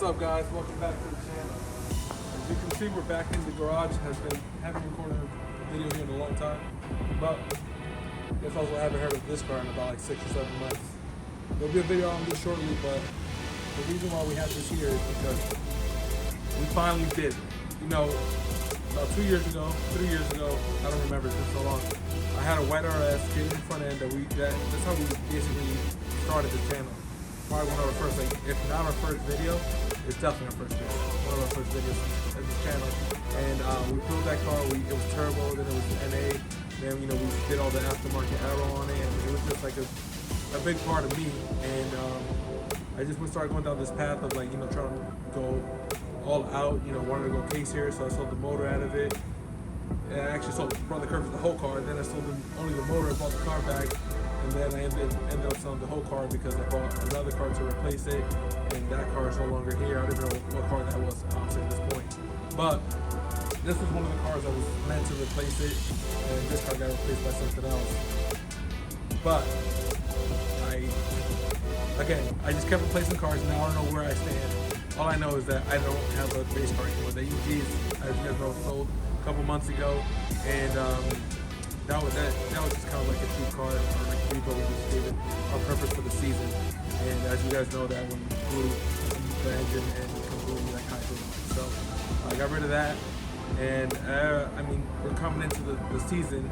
up, guys? Welcome back to the channel. As you can see, we're back in the garage. Haven't recorded a video here in a long time, but I guess also haven't heard of this car in about like 6 or 7 months. There'll be a video on this shortly, but the reason why we have this here is because we finally did. You know, about 2 years ago, 3 years ago, I don't remember, it's been so long. I had a white RS, kitted in front end. That's how we basically started the channel. Probably one of our first, like, if not our first video, it's definitely our first video. One of our first videos on this channel. And we built that car. It was turbo, then it was NA. Then, you know, we did all the aftermarket aero on it, and it was just like a big part of me. And I just started going down this path of, like, you know, trying to go all out. You know, wanted to go case here, so I sold the motor out of it. And I actually brought the curve to the whole car. Then I sold only the motor, bought the car back. And then I ended up selling the whole car because I bought another car to replace it, and that car is no longer here. I don't even know what car that was, honestly, at this point. But this was one of the cars that was meant to replace it, and this car got replaced by something else. But I just kept replacing cars. Now I don't know where I stand. All I know is that I don't have a base car anymore. The UGs, as you guys know, sold a couple months ago, and that was just kind of like a cheap car, or like rebuild. We just gave it on purpose for the season. And as you guys know, that one blew the engine and completely like high blew. So I got rid of that, and I mean, we're coming into the season,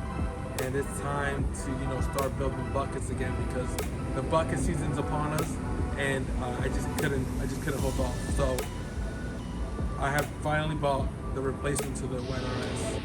and it's time to, you know, start building buckets again, because the bucket season's upon us, and I just couldn't hold off. So I have finally bought the replacement to the white RS.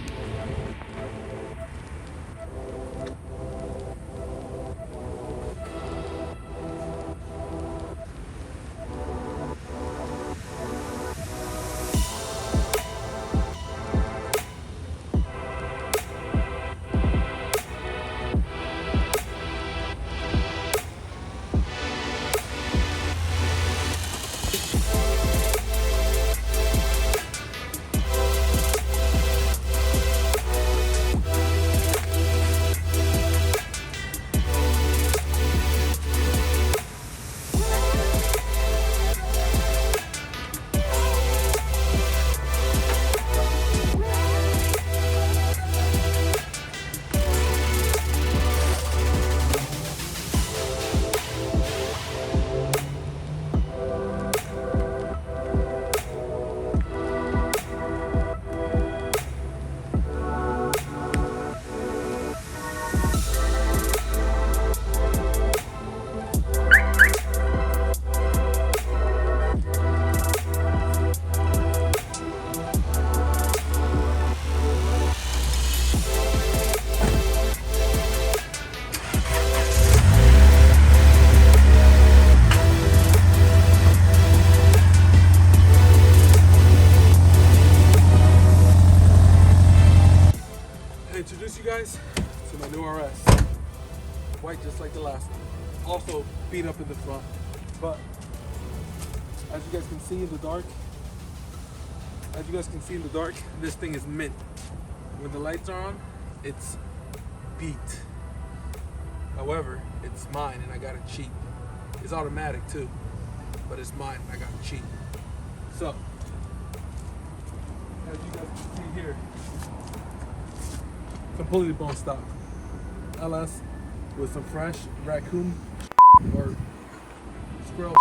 Introduce you guys to my new RS. White just like the last one. Also beat up in the front. But as you guys can see in the dark, this thing is mint. When the lights are on, it's beat. However, it's mine and I got it cheap. It's automatic too, but it's mine and I got it cheap. So, as you guys can see here, completely bone stock. LS with some fresh raccoon or squirrel.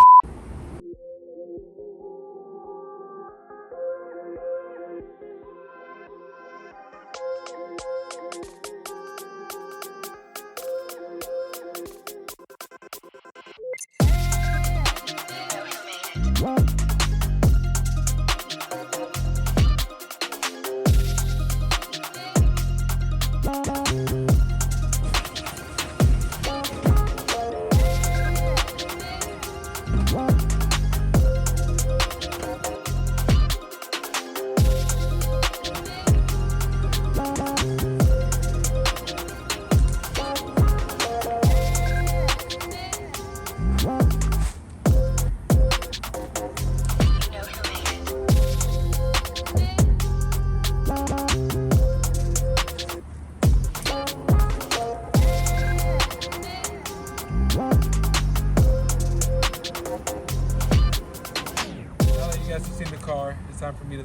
What?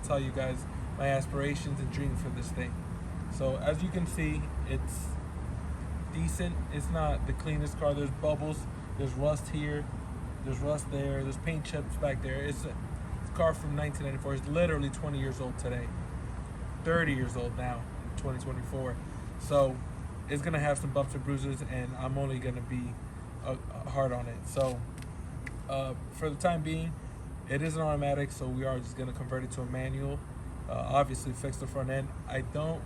tell you guys my aspirations and dreams for this thing. So as you can see, it's decent. It's not the cleanest car. There's bubbles, there's rust here, there's rust there, there's paint chips back there. It's a car from 1994. It's literally 20 years old today, 30 years old now, 2024. So it's gonna have some bumps and bruises, and I'm only gonna be hard on it. So for the time being, it is an automatic, so we are just gonna convert it to a manual. Obviously fix the front end. I don't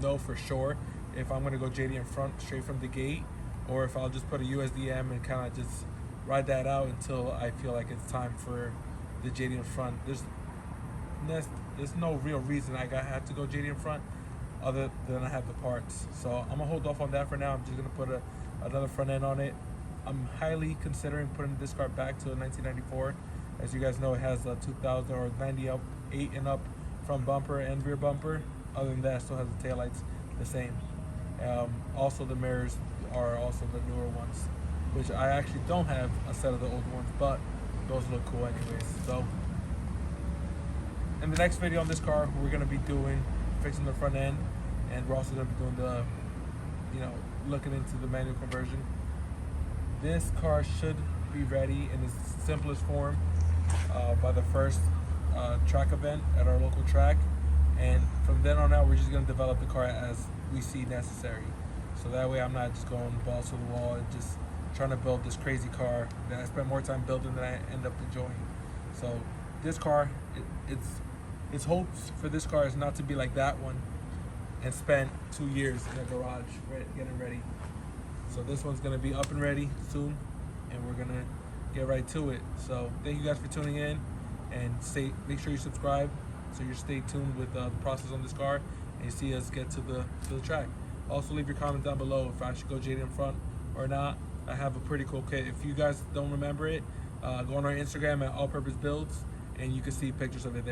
know for sure if I'm gonna go JDM front straight from the gate, or if I'll just put a USDM and kind of just ride that out until I feel like it's time for the JDM front. There's no real reason I have to go JDM front other than I have the parts. So I'm gonna hold off on that for now. I'm just gonna put another front end on it. I'm highly considering putting this car back to a 1994. As you guys know, it has a 2000 or 98 and up front bumper and rear bumper. Other than that, it still has the taillights the same. Also, the mirrors are also the newer ones, which I actually don't have a set of the older ones, but those look cool anyways. So in the next video on this car, we're going to be fixing the front end, and we're also going to be doing the, looking into the manual conversion. This car should be ready in its simplest form by the first track event at our local track, and from then on out we're just going to develop the car as we see necessary. So that way I'm not just going balls to the wall and just trying to build this crazy car that I spend more time building than I end up enjoying. So this car, its hopes for this car is not to be like that one and spend 2 years in a garage getting ready. So this one's going to be up and ready soon, and we're going to get right to it. So thank you guys for tuning in, and make sure you subscribe so you stay tuned with the process on this car and you see us get to the track. Also, leave your comment down below if I should go JDM front or not. I have a pretty cool kit. If you guys don't remember it, go on our Instagram at All Purpose Builds, and you can see pictures of it there.